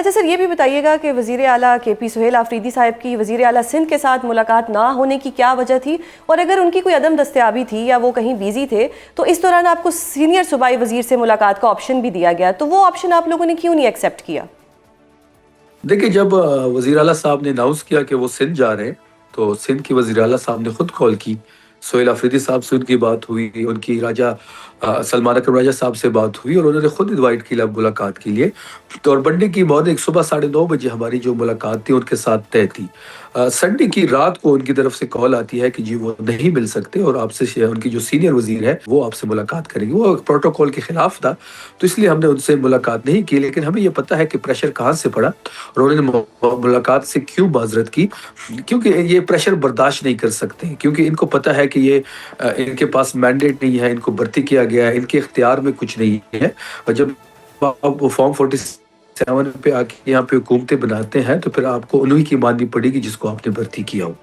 اچھا سر، یہ بھی بتائیے گا کہ وزیر اعلیٰ کے پی سہیل آفریدی صاحب کی وزیر اعلیٰ سندھ کے ساتھ ملاقات نہ ہونے کی کیا وجہ تھی، اور اگر ان کی کوئی عدم دستیابی تھی یا وہ کہیں بیزی تھے تو اس دوران آپ کو سینئر صوبائی وزیر سے ملاقات کا آپشن بھی دیا گیا، تو وہ آپشن آپ لوگوں نے کیوں نہیں ایکسیپٹ کیا؟ دیکھیں، جب وزیر اعلیٰ صاحب نے اناؤنس کیا کہ وہ سندھ جا رہے ہیں تو سندھ کی وزیر اعلیٰ صاحب نے خود کال کی، سہیل آفریدی صاحب سے ان کی بات ہوئی، ان کی راجہ سلمان اکرم راجہ صاحب سے بات ہوئی اور انہوں نے خود انوائٹ کیا ملاقات کے لیے. تو اور منڈے کی مارننگ صبح 9:30 بجے ہماری جو ملاقات تھی ان کے ساتھ طے تھی. سنڈے کی رات کو ان کی طرف سے کال آتی ہے کہ جی وہ نہیں مل سکتے اور آپ سے ان کی جو سینئر وزیر ہے وہ آپ سے ملاقات کریں گے. وہ پروٹوکول کے خلاف تھا تو اس لیے ہم نے ان سے ملاقات نہیں کی، لیکن ہمیں یہ پتہ ہے کہ پریشر کہاں سے پڑا اور انہوں نے ملاقات سے کیوں معذرت کی، کیونکہ یہ پریشر برداشت نہیں کر سکتے، کیونکہ ان کو پتہ ہے کہ یہ ان کے پاس مینڈیٹ نہیں ہے، ان کو بھرتی کیا گیا ہے، ان کے اختیار میں کچھ نہیں ہے. اور جب آپ فارم 47 پہ آ کے یہاں پہ حکومتیں بناتے ہیں تو پھر آپ کو انہی کی ماننی پڑے گی جس کو آپ نے بھرتی کیا ہو.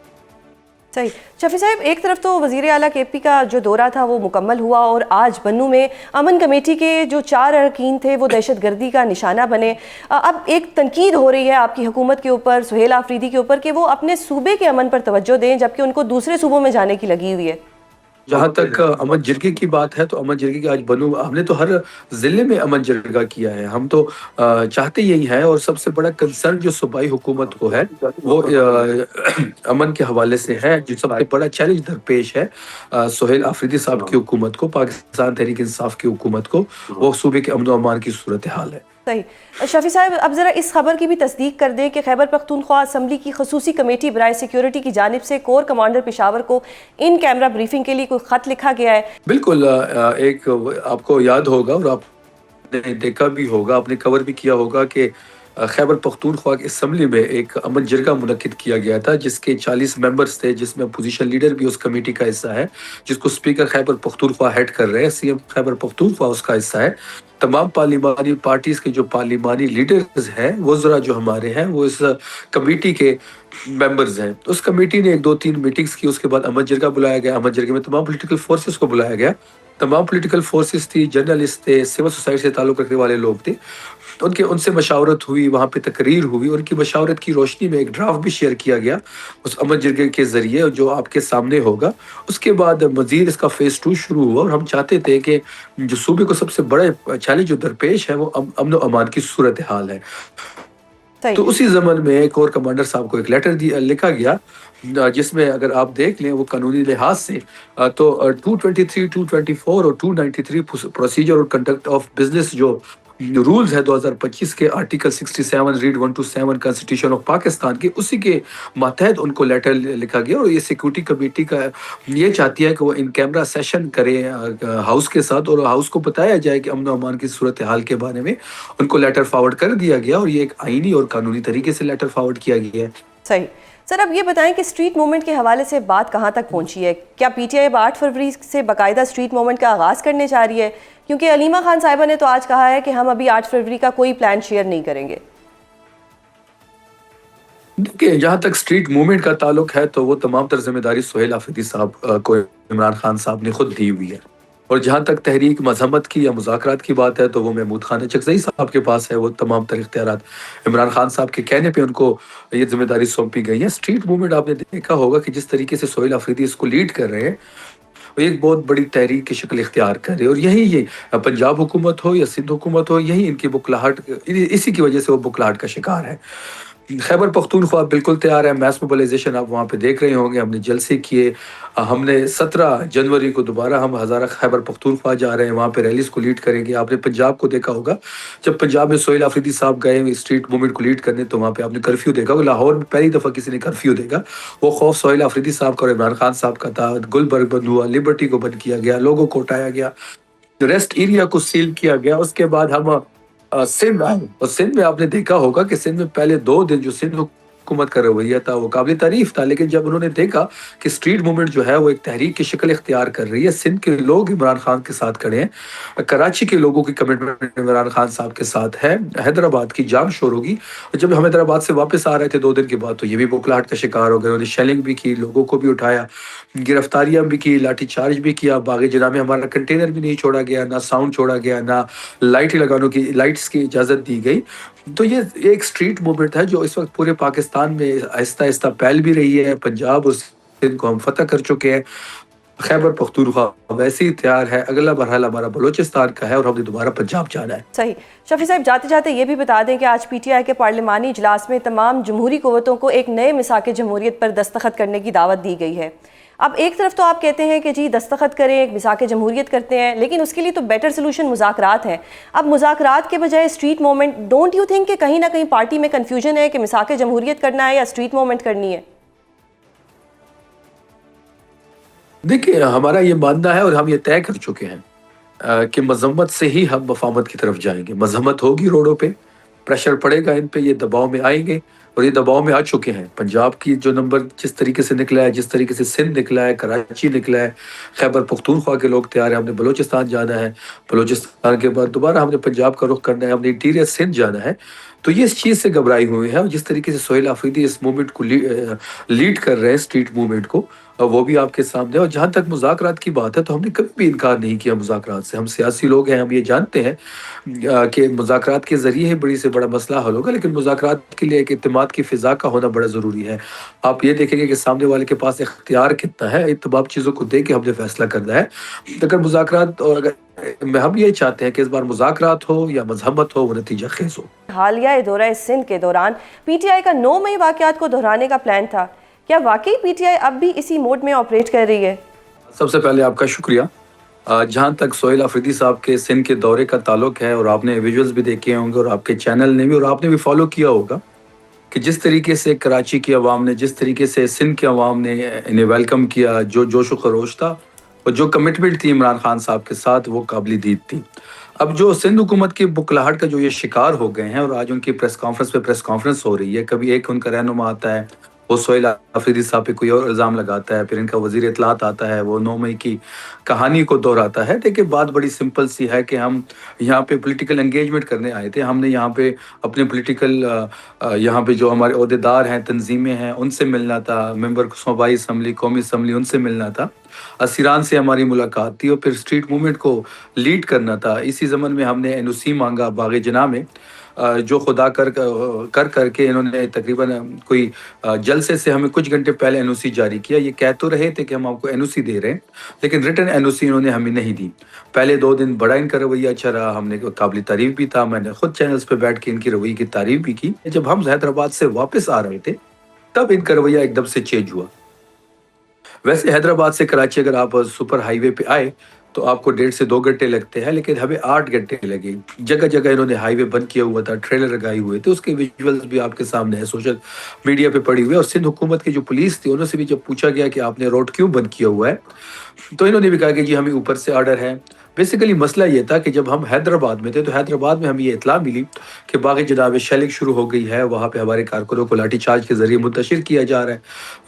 صحیح. شفیع صاحب، ایک طرف تو وزیر اعلیٰ کے پی کا جو دورہ تھا وہ مکمل ہوا اور آج بنوں میں امن کمیٹی کے جو 4 ارکین تھے وہ دہشت گردی کا نشانہ بنے. اب ایک تنقید ہو رہی ہے آپ کی حکومت کے اوپر، سہیل آفریدی کے اوپر، کہ وہ اپنے صوبے کے امن پر توجہ دیں جبکہ ان کو دوسرے صوبوں میں جانے کی لگی ہوئی ہے. جہاں تک امن جرگے کی بات ہے تو امن جرگے کی آج بنوں ہم نے تو ہر ضلع میں امن جرگہ کیا ہے. ہم تو چاہتے یہی ہیں، اور سب سے بڑا کنسرن جو صوبائی حکومت کو ہے وہ امن کے حوالے سے ہے. جو سب سے بڑا چیلنج درپیش ہے سہیل آفریدی صاحب کی حکومت کو، پاکستان تحریک انصاف کی حکومت کو، وہ صوبے کے امن و امان کی صورتحال ہے. صحیح. شفیع صاحب، اب ذرا اس خبر کی بھی تصدیق کر دیں کہ خیبر پختونخوا اسمبلی کی خصوصی کمیٹی برائے سیکیورٹی کی جانب سے کور کمانڈر پشاور کو ان کیمرہ بریفنگ کے لیے کوئی خط لکھا گیا ہے. بالکل. ایک آپ کو یاد ہوگا اور آپ نے دیکھا بھی ہوگا، آپ نے کور بھی کیا ہوگا کہ خیبر پختونخوا کی اسمبلی میں ایک امن جرگہ منعقد کیا گیا تھا جس کے 40 ممبرز تھے، جس میں اپوزیشن لیڈر بھی اس کمیٹی کا حصہ ہے، جس کو اسپیکر خیبر پختونخوا ہیڈ کر رہے ہیں، سی ایم خیبر پختونخوا اس کا حصہ ہے. تمام پارلیمانی پارٹیز کے جو پارلیمانی لیڈرز ہیں وہ ذرا جو ہمارے ہیں وہ اس کمیٹی کے ممبرز ہیں. اس کمیٹی نے 2-3 میٹنگز کی، اس کے بعد امن جرگہ بلایا گیا. امن جرگے میں تمام پولیٹیکل فورسز کو بلایا گیا. تمام پولیٹیکل فورسز تھی، جرنلسٹ تھے، سول سوسائٹی سے تعلق رکھنے والے لوگ تھے. ان سے مشاورت ہوئی، وہاں پہ تقریر ہوئی، اور ان کی مشاورت کی روشنی میں ایک ڈرافٹ بھی شیئر کیا گیا اس امن جرگے کے ذریعے جو آپ کے سامنے ہوگا. اس کے بعد مزید اس کا فیز 2 شروع ہوا اور ہم چاہتے تھے کہ جو صوبے کو سب سے بڑا چیلنج جو درپیش ہے وہ امن و امان کی صورتحال ہے. تو اسی زمن میں کور کمانڈر صاحب کو ایک لیٹر لکھا گیا جس میں اگر آپ دیکھ لیں وہ قانونی لحاظ سے تو 223, 224 اور 293 پروسیجر اور کنڈکٹ آف بزنس جو رولز ہے 2025 کے article 67 read 127 constitution of Pakistan کے، اسی کے ماتحت ان کو لیٹر لکھا گیا. اور یہ سیکورٹی کمیٹی کا یہ چاہتی ہے کہ وہ ان کیمرہ سیشن کرے ہاؤس کے ساتھ اور ہاؤس کو بتایا جائے کہ امن و امان کی صورتحال کے بارے میں. ان کو لیٹر فارورڈ کر دیا گیا اور یہ ایک آئینی اور قانونی طریقے سے لیٹر فارورڈ کیا گیا ہے. صحیح. سر، اب یہ بتائیں کہ اسٹریٹ موومنٹ کے حوالے سے بات کہاں تک پہنچی ہے؟ کیا پی ٹی آئی اب 8 فروری سے باقاعدہ اسٹریٹ موومنٹ کا آغاز کرنے جا رہی ہے؟ کیونکہ علیمہ خان صاحبہ نے تو آج کہا ہے کہ ہم ابھی 8 فروری کا کوئی پلان شیئر نہیں کریں گے. دیکھیں، جہاں تک اسٹریٹ موومنٹ کا تعلق ہے تو وہ تمام تر ذمہ داری سہیل آفریدی صاحب کو عمران خان صاحب نے خود دی ہوئی ہے. اور جہاں تک تحریک مذمت کی یا مذاکرات کی بات ہے تو وہ محمود خان چکزئی صاحب کے پاس ہے. وہ تمام تر اختیارات عمران خان صاحب کے کہنے پہ ان کو یہ ذمہ داری سونپی گئی ہے. اسٹریٹ موومنٹ آپ نے دیکھا ہوگا کہ جس طریقے سے سہیل آفریدی اس کو لیڈ کر رہے ہیں وہ ایک بہت بڑی تحریک کی شکل اختیار کر رہے ہیں. اور یہی یہ پنجاب حکومت ہو یا سندھ حکومت ہو، یہی ان کی بکلاہٹ، اسی کی وجہ سے وہ بکلاہٹ کا شکار ہے. خیبر پختونخوا بالکل تیار ہے. میس موبلائزیشن آپ وہاں پہ دیکھ رہے ہوں گے، ہم نے جلسے کیے. ہم نے 17 جنوری کو دوبارہ ہم ہزارہ خیبر پختونخوا جا رہے ہیں، وہاں پہ ریلیز کو لیڈ کریں گے. آپ نے پنجاب کو دیکھا ہوگا، جب پنجاب میں سہیل آفریدی صاحب گئے اسٹریٹ موومنٹ کو لیڈ کرنے تو وہاں پہ آپ نے کرفیو دیکھا ہوگا. لاہور میں پہلی دفعہ کسی نے کرفیو دیکھا. وہ خوف سہیل آفریدی صاحب کا اور عمران خان صاحب کا تھا. گلبرگ بند ہوا، لبرٹی کو بند کیا گیا، لوگوں کو اٹھایا گیا، ریسٹ ایریا کو سیل کیا گیا. اس کے بعد ہم سندھ آئے اور سندھ میں آپ نے دیکھا ہوگا کہ سندھ میں پہلے 2 دن جو سندھ حکومت کا رویہ تھا وہ قابل تعریف تھا. لیکن جب انہوں نے دیکھا کہ اسٹریٹ موومنٹ جو ہے وہ ایک تحریک کی شکل اختیار کر رہی ہے، سندھ کے لوگ عمران خان کے ساتھ کھڑے ہیں، کراچی کے لوگوں کی کمٹمنٹ عمران خان صاحب کے ساتھ ہے، حیدرآباد کی جام شور ہوگی. جب ہم حیدرآباد سے واپس آ رہے تھے 2 دن کے بعد تو یہ بھی بکلاہٹ کا شکار ہو گئے. انہوں نے شیلنگ بھی کی، لوگوں کو بھی اٹھایا، گرفتاریاں بھی کی، لاٹھی چارج بھی کیا. باغ جناح میں ہمارا کنٹینر بھی نہیں چھوڑا گیا، نہ ساؤنڈ چھوڑا گیا، نہ لائٹس کی اجازت دی گئی. تو یہ ایک اسٹریٹ موومنٹ ہے جو اس وقت پورے پاکستان میں آہستہ آہستہ پھیل بھی رہی ہے. پنجاب اور سندھ کو ہم فتح کر چکے ہیں. خیبر پختونخوا ویسے ہی تیار ہے. اگلا مرحلہ ہمارا بلوچستان کا ہے اور ہم نے دوبارہ پنجاب جانا ہے. صحیح. شفیع صاحب جاتے جاتے یہ بھی بتا دیں کہ آج پی ٹی آئی کے پارلیمانی اجلاس میں تمام جمہوری قوتوں کو ایک نئے مساق جمہوریت پر دستخط کرنے کی دعوت دی گئی ہے. اب ایک طرف تو آپ کہتے ہیں کہ جی دستخط کریں، ایک مساق جمہوریت کرتے ہیں، لیکن اس کے لیے تو بیٹر سلوشن مذاکرات ہیں. اب مذاکرات کے بجائے street movement, don't you think کہ کہیں نہ کہیں پارٹی میں کنفیوژن ہے کہ مساق جمہوریت کرنا ہے یا اسٹریٹ موومنٹ کرنی ہے؟ دیکھیے ہمارا یہ ماننا ہے اور ہم یہ طے کر چکے ہیں کہ مذمت سے ہی ہم مفاہمت کی طرف جائیں گے. مذمت ہوگی روڈوں پہ، پریشر پڑے گا ان پہ، یہ دباؤ میں آئیں گے اور یہ دباؤ میں آ چکے ہیں. پنجاب کی جو نمبر جس طریقے سے نکلا ہے، جس طریقے سے سندھ نکلا ہے، کراچی نکلا ہے، خیبر پختونخوا کے لوگ تیار ہیں. ہم نے بلوچستان جانا ہے، بلوچستان کے بعد دوبارہ ہم نے پنجاب کا رخ کرنا ہے، ہم نے انٹیریئر سندھ جانا ہے. تو یہ اس چیز سے گھبرائی ہوئی ہے اور جس طریقے سے سہیل آفریدی اس موومنٹ کو لیڈ کر رہے ہیں، اسٹریٹ موومنٹ کو، وہ بھی آپ کے سامنے. اور جہاں تک مذاکرات کی بات ہے تو ہم نے کبھی بھی انکار نہیں کیا مذاکرات سے. ہم سیاسی لوگ ہیں، ہم یہ جانتے ہیں کہ مذاکرات کے ذریعے ہی بڑی سے بڑا مسئلہ حل ہوگا، لیکن مذاکرات کے لیے ایک اعتماد کی فضا کا ہونا بڑا ضروری ہے. آپ یہ دیکھیں گے کہ سامنے والے کے پاس اختیار کتنا ہے، ان تمام چیزوں کو دیکھ کے ہم نے فیصلہ کرنا ہے. اگر مذاکرات اور اگر ہم یہ چاہتے ہیں کہ اس بار مذاکرات ہو یا مذمت ہو، وہ نتیجہ خیز ہو. حالیہ دورہ سندھ کے دوران پی ٹی آئی کا 9 مئی واقعات کو دہرانے کا پلان تھا. کیا واقعی پی ٹی آئی اب بھی اسی موڈ میں آپریٹ کر رہی ہے؟ سب سے پہلے آپ کا شکریہ. جہاں تک سہیل آفریدی صاحب کے سندھ کے دورے کا تعلق ہے، اور آپ نے ویژولز بھی دیکھے ہوں گے اور آپ کے چینل نے بھی اور آپ نے بھی فالو کیا ہوگا کہ جس طریقے سے کراچی کی عوام نے، جس طریقے سے سندھ کی عوام نے انہیں ویلکم کیا، جو جوش و خروش تھا اور جو کمٹمنٹ تھی عمران خان صاحب کے ساتھ، وہ قابل دید تھی. اب جو سندھ حکومت کی بکلاہٹ کا جو یہ شکار ہو گئے ہیں اور آج ان کی پریس کانفرنس ہو رہی ہے، کبھی ایک ان کا رہنما آتا ہے، وہ سہیل آفریدی صاحب پہ کوئی اور الزام لگاتا ہے، پھر ان کا وزیر اطلاعات آتا ہے، وہ 9 مئی کی کہانی کو دہراتا ہے. دیکھیں بات بڑی سمپل سی ہے کہ ہم یہاں پہ پولیٹیکل انگیجمنٹ کرنے آئے تھے. ہم نے یہاں پہ اپنے پولیٹیکل یہاں پہ جو ہمارے عہدیدار ہیں، تنظیمیں ہیں، ان سے ملنا تھا. ممبر صوبائی اسمبلی، قومی اسمبلی، ان سے ملنا تھا. اسیران سے ہماری ملاقات تھی اور پھر اسٹریٹ موومنٹ کو لیڈ کرنا تھا. اسی زمن میں ہم نے این او سی مانگا باغ جناح میں، جو خدا کر کے انہوں نے تقریباً کوئی جلسے سے ہمیں کچھ گھنٹے پہلے این او سی جاری کیا. یہ کہہ تو رہے تھے کہ ہم آپ کو این او سی دے رہے ہیں، لیکن ریٹن این او سی انہوں نے ہمیں نہیں دی. پہلے 2 دن بڑا ان کا رویہ اچھا رہا، ہم نے قابل تعریف بھی تھا. میں نے خود چینلز پہ بیٹھ کے ان کی رویے کی تعریف بھی کی. جب ہم حیدرآباد سے واپس آ رہے تھے تب ان کا رویہ ایک دم سے چینج ہوا. ویسے حیدرآباد سے کراچی اگر آپ سپر ہائی وے پہ آئے تو آپ کو 1.5 سے 2 گھنٹے لگتے ہیں، لیکن ہمیں 8 گھنٹے لگے. جگہ جگہ انہوں نے ہائی وے بند کیا ہوا تھا، ٹریلر لگائے ہوئے تھے. اس کے ویژولز بھی آپ کے سامنے ہیں، سوشل میڈیا پہ پڑی ہوئی ہے. اور سندھ حکومت کی جو پولیس تھی، انہوں سے بھی جب پوچھا گیا کہ آپ نے روڈ کیوں بند کیا ہوا ہے، تو انہوں نے بھی کہا کہ جی ہمیں اوپر سے آرڈر ہے. بیسیکلی مسئلہ یہ تھا کہ جب ہم حیدرآباد میں تھے تو حیدرآباد میں ہمیں یہ اطلاع ملی کہ باغ جناح میں شیلنگ شروع ہو گئی ہے. وہاں پہ ہمارے کارکنوں کو لاٹھی چارج کے ذریعے منتشر کیا جا رہا ہے،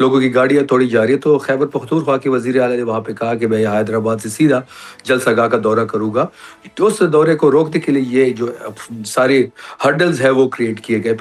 لوگوں کی گاڑیاں توڑی جا رہی ہے. تو خیبر پختونخوا کے وزیر اعلیٰ نے وہاں پہ کہا کہ میں حیدرآباد سے سیدھا جلسہ گاہ کا دورہ کروں گا. تو اس دورے کو روکنے کے لیے یہ جو سارے ہرڈلز ہے وہ کریٹ کیے گئے. پھر